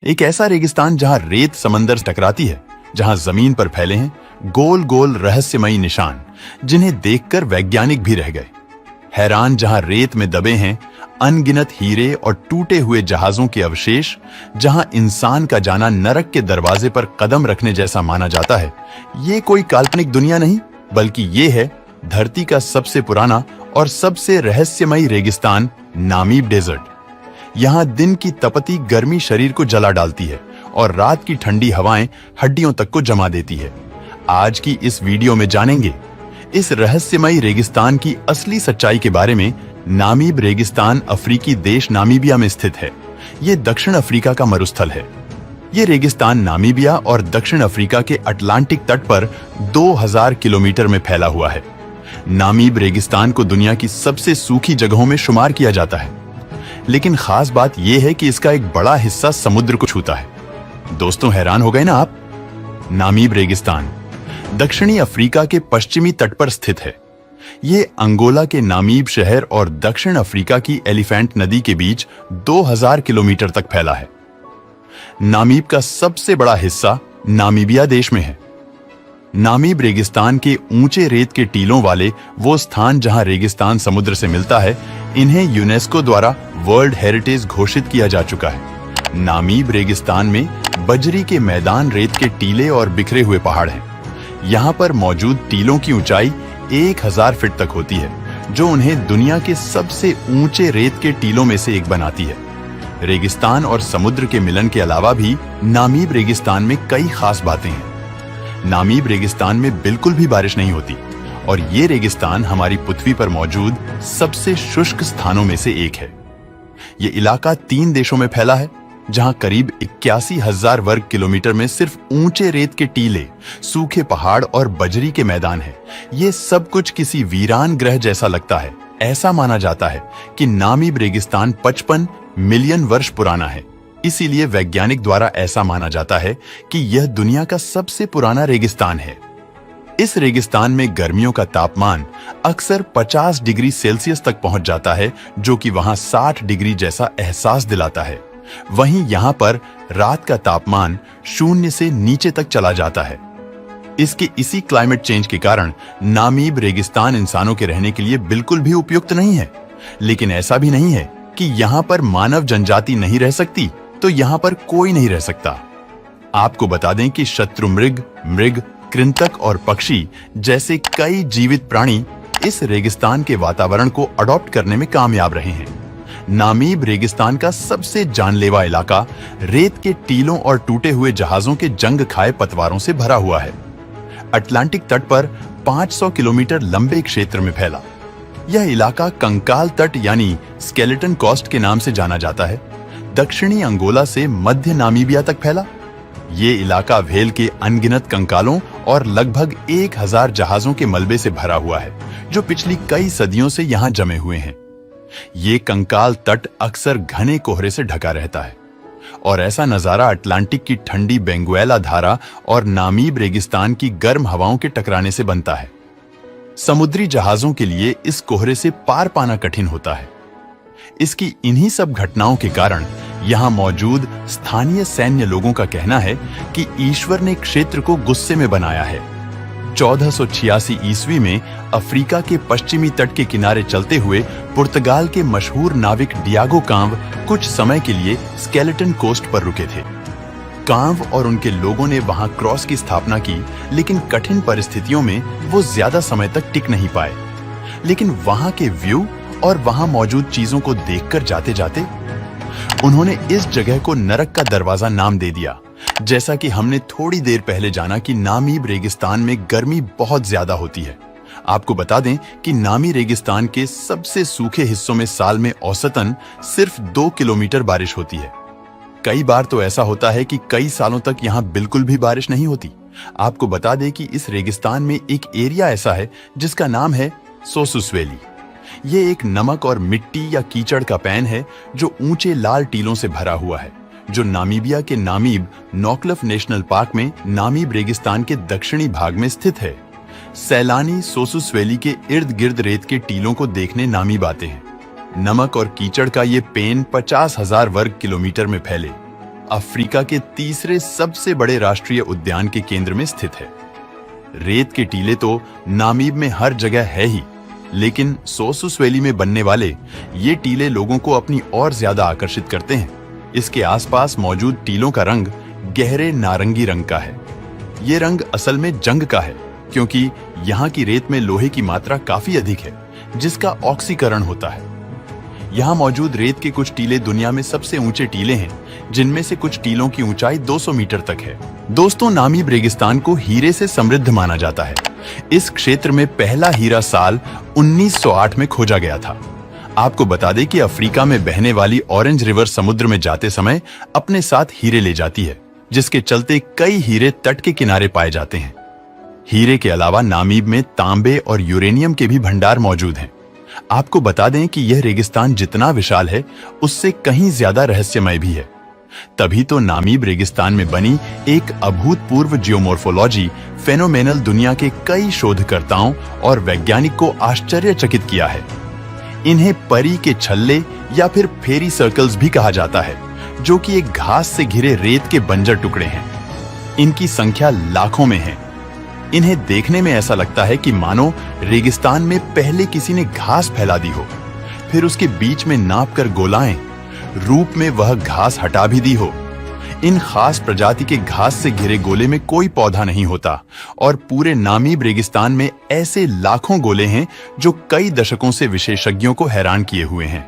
एक ऐसा रेगिस्तान जहां रेत समंदर से टकराती है, जहां जमीन पर फैले हैं गोल गोल रहस्यमयी निशान, जिन्हें देखकर वैज्ञानिक भी रह गए हैरान। जहां रेत में दबे हैं अनगिनत हीरे और टूटे हुए जहाजों के अवशेष, जहां इंसान का जाना नरक के दरवाजे पर कदम रखने जैसा माना जाता है। ये कोई काल्पनिक दुनिया नहीं, बल्कि ये है धरती का सबसे पुराना और सबसे रहस्यमयी रेगिस्तान, नामीब डेजर्ट। यहाँ दिन की तपती गर्मी शरीर को जला डालती है और रात की ठंडी हवाएं हड्डियों तक को जमा देती है। आज की इस वीडियो में जानेंगे इस रहस्यमयी रेगिस्तान की असली सच्चाई के बारे में। नामीब रेगिस्तान अफ्रीकी देश नामीबिया में स्थित है। ये दक्षिण अफ्रीका का मरुस्थल है। ये रेगिस्तान नामीबिया और दक्षिण अफ्रीका के अटलांटिक तट पर 2000 किलोमीटर में फैला हुआ है। नामीब रेगिस्तान को दुनिया की सबसे सूखी जगहों में शुमार किया जाता है, लेकिन खास बात यह है कि इसका एक बड़ा हिस्सा समुद्र को छूता है। दोस्तों, हैरान हो गए ना आप? नामीब रेगिस्तान दक्षिणी अफ्रीका के पश्चिमी तट पर स्थित है। ये अंगोला के नामीब शहर और दक्षिण अफ्रीका की एलिफेंट नदी के बीच 2000 किलोमीटर तक फैला है। नामीब का सबसे बड़ा हिस्सा नामीबिया देश में है। नामीब रेगिस्तान के ऊंचे रेत के टीलों वाले वो स्थान जहां रेगिस्तान समुद्र से मिलता है, इन्हें यूनेस्को द्वारा वर्ल्ड हेरिटेज घोषित किया जा चुका है। नामीब रेगिस्तान में बजरी के मैदान, रेत के टीले और बिखरे हुए पहाड़ हैं। यहाँ पर मौजूद टीलों की ऊंचाई 1000 फीट तक होती है, जो उन्हें दुनिया के सबसे ऊंचे रेत के टीलों में से एक बनाती है। रेगिस्तान और समुद्र के मिलन के अलावा भी नामीब रेगिस्तान में कई खास बातें हैं। नामीब रेगिस्तान में बिल्कुल भी बारिश नहीं होती और ये रेगिस्तान हमारी पृथ्वी पर मौजूद सबसे शुष्क स्थानों में से एक है। ये इलाका 3 देशों में फैला है, जहां करीब 81,000 वर्ग किलोमीटर में सिर्फ ऊंचे रेत के टीले, सूखे पहाड़ और बजरी के मैदान हैं। ये सब कुछ किसी वीरान ग्रह जैसा लगता है। ऐसा माना जाता है कि नामीब रेगिस्तान 55 मिलियन वर्ष पुराना है। इसीलिए वैज्ञानिक द्वारा ऐसा माना जाता है कि यह दुनिया का सबसे पुराना रेगिस्तान है। इस रेगिस्तान में गर्मियों का तापमान अक्सर 50 डिग्री सेल्सियस तक पहुंच जाता है, जो कि वहां 60 डिग्री जैसा एहसास दिलाता है। वहीं यहाँ पर रात का तापमान 0 से नीचे तक चला जाता है। इसी क्लाइमेट चेंज के कारण नामीब रेगिस्तान इंसानों के रहने के लिए बिल्कुल भी उपयुक्त नहीं है। लेकिन ऐसा भी नहीं है कि यहाँ पर मानव जनजाति नहीं रह सकती, तो यहाँ पर कोई नहीं रह सकता। आपको बता दें कि शत्रुमृग, मृग, कृंतक और पक्षी जैसे कई जीवित प्राणी इस रेगिस्तान के वातावरण को अडॉप्ट करने में कामयाब रहे हैं। नामीब रेगिस्तान का सबसे जानलेवा इलाका रेत के टीलों और टूटे हुए जहाजों के जंग खाए पतवारों से भरा हुआ है। अटलांटिक तट पर 500 किलोमीटर लंबे क्षेत्र में फैला यह इलाका कंकाल तट यानी स्केलेटन कोस्ट के नाम से जाना जाता है। दक्षिणी अंगोला से मध्य नामीबिया तक फैला ये इलाका व्हेल के अनगिनत कंकालों और लगभग 1000 जहाजों के मलबे से भरा हुआ है, जो पिछली कई सदियों से यहाँ जमे हुए हैं। ये कंकाल तट अक्सर घने कोहरे से ढका रहता है और ऐसा नजारा अटलांटिक की ठंडी बेंगुएला धारा और नामीब रेगिस्तान की गर्म हवाओं के टकराने से बनता है। समुद्री जहाजों के लिए इस कोहरे से पार पाना कठिन होता है। इसकी इन्हीं सब घटनाओं के कारण यहाँ मौजूद स्थानीय सैन्य लोगों का कहना है कि ईश्वर ने क्षेत्र को गुस्से में बनाया है। 1486 ईस्वी में अफ्रीका के पश्चिमी तट के किनारे चलते हुए पुर्तगाल के मशहूर नाविक डियागो कांव कुछ समय के लिए स्केलेटन कोस्ट पर रुके थे। कांव और उनके लोगों ने वहां क्रॉस की स्थापना की, लेकिन कठिन परिस्थितियों में वो ज्यादा समय तक टिक नहीं पाए। लेकिन वहां के व्यू और वहां मौजूद चीजों को देखकर जाते जाते उन्होंने इस जगह को नरक का दरवाजा नाम दे दिया। जैसा कि हमने थोड़ी देर पहले जाना कि नामीब रेगिस्तान में गर्मी बहुत ज्यादा होती है। आपको बता दें कि नामी रेगिस्तान के सबसे सूखे हिस्सों में साल में औसतन सिर्फ 2 किलोमीटर बारिश होती है। कई बार तो ऐसा होता है कि कई सालों तक यहाँ बिल्कुल भी बारिश नहीं होती। आपको बता दें कि इस रेगिस्तान में एक एरिया ऐसा है जिसका नाम है सोसुस वैली। ये एक नमक और मिट्टी या कीचड़ का पैन है जो ऊंचे लाल टीलों से भरा हुआ है, जो नामीबिया के नामीब नॉकलफ नेशनल पार्क में नामीब रेगिस्तान के दक्षिणी भाग में स्थित है। सैलानी सोसुस वैली के इर्द गिर्द रेत के टीलों को देखने नामीब आते हैं। नमक और कीचड़ का ये पेन 50,000 वर्ग किलोमीटर में फैले अफ्रीका के तीसरे सबसे बड़े राष्ट्रीय उद्यान के केंद्र में स्थित है। रेत के टीले तो नामीब में हर जगह है ही, लेकिन सोसुस वैली में बनने वाले ये टीले लोगों को अपनी ओर ज्यादा आकर्षित करते हैं। इसके आसपास मौजूद टीलों का रंग गहरे नारंगी रंग का है। ये रंग असल में जंग का है, क्योंकि यहाँ की रेत में लोहे की मात्रा काफी अधिक है, जिसका ऑक्सीकरण होता है। यहाँ मौजूद रेत के कुछ टीले दुनिया में सबसे ऊंचे टीले हैं, जिनमें से कुछ टीलों की ऊंचाई 200 मीटर तक है। दोस्तों, नामीब रेगिस्तान को हीरे से समृद्ध माना जाता है। इस क्षेत्र में पहला हीरा साल 1908 में खोजा गया था। आपको बता दें कि अफ्रीका में बहने वाली ऑरेंज रिवर समुद्र में जाते समय अपने साथ हीरे ले जाती है, जिसके चलते कई हीरे तट के किनारे पाए जाते हैं। हीरे के अलावा नामीब में तांबे और यूरेनियम के भी भंडार मौजूद हैं। आपको बता दें कि यह रेगिस्तान जितना विशाल है, उससे कहीं ज्यादा रहस्यमय भी है। तभी तो नामीब रेगिस्तान में बनी एक अभूतपूर्व जियोमॉर्फोलॉजी फेनोमेनल दुनिया के कई शोधकर्ताओं और वैज्ञानिक को आश्चर्यचकित किया है। इन्हें परी के छल्ले या फिर फेरी सर्कल्स भी कहा जाता है, जो कि एक घास से घिरे रेत के बंजर टुकड़े हैं। इनकी संख्या लाखों में है। इन्हें देखने में ऐसा लगता है कि मानो रेगिस्तान में पहले किसी ने घास फैला दी हो, फिर उसके बीच में नापकर गोलाएं रूप में वह घास हटा भी दी हो। इन खास प्रजाति के घास से घिरे गोले में कोई पौधा नहीं होता और पूरे नामीब रेगिस्तान में ऐसे लाखों गोले हैं जो कई दशकों से विशेषज्ञों को हैरान किए हुए हैं।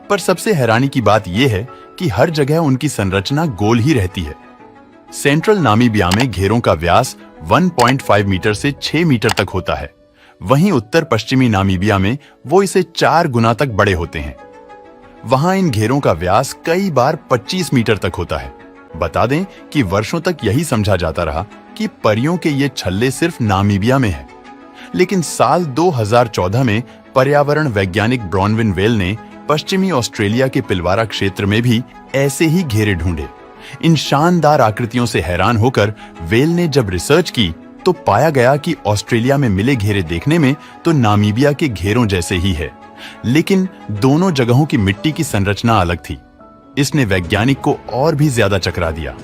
पर सबसे हैरानी की बात यह है कि हर जगह उनकी संरचना गोल ही रहती है। सेंट्रल नामीबिया में घेरों का व्यास 1.5 मीटर से 6 मीटर तक होता है। वहीं उत्तर पश्चिमी नामीबिया में वो इसे 4 गुना तक बड़े होते हैं। वहां इन घेरों का व्यास कई बार 25 मीटर तक होता है। बता दें कि वर्षों तक यही समझा जाता रहा कि परियों के ये छल्ले सिर्फ नामीबिया में है, लेकिन साल 2014 में पर्यावरण वैज्ञानिक ब्रॉनविन वेल ने पश्चिमी ऑस्ट्रेलिया के पिलवारा क्षेत्र में भी ऐसे ही घेरे ढूंढे। इन शानदार आकृतियों से हैरान होकर वेल ने जब रिसर्च की तो पाया गया कि ऑस्ट्रेलिया में मिले घेरे देखने में तो नामीबिया के घेरों जैसे ही है, लेकिन दोनों जगहों की मिट्टी की संरचना अलग थी। इसने वैज्ञानिक को और भी ज्यादा चकरा दिया।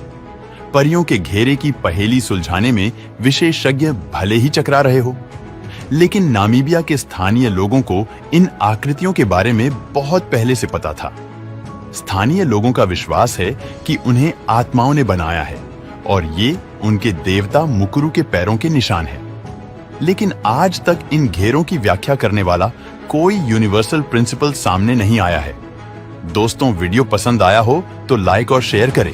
परियों के घेरे की पहेली सुलझाने में विशेषज्ञ भले ही चकरा रहे हो, लेकिन नामीबिया के स्थानीय लोगों को इन आकृतियों के बारे में बहुत पहले से पता था। स्थानीय लोगों का विश्वास है कि उन्हें आत्माओं ने बनाया है और ये उनके देवता मुकुरु के पैरों के निशान हैं। लेकिन आज तक इन घेरों की व्याख्या करने वाला कोई यूनिवर्सल प्रिंसिपल सामने नहीं आया है। दोस्तों, वीडियो पसंद आया हो तो लाइक और शेयर करें।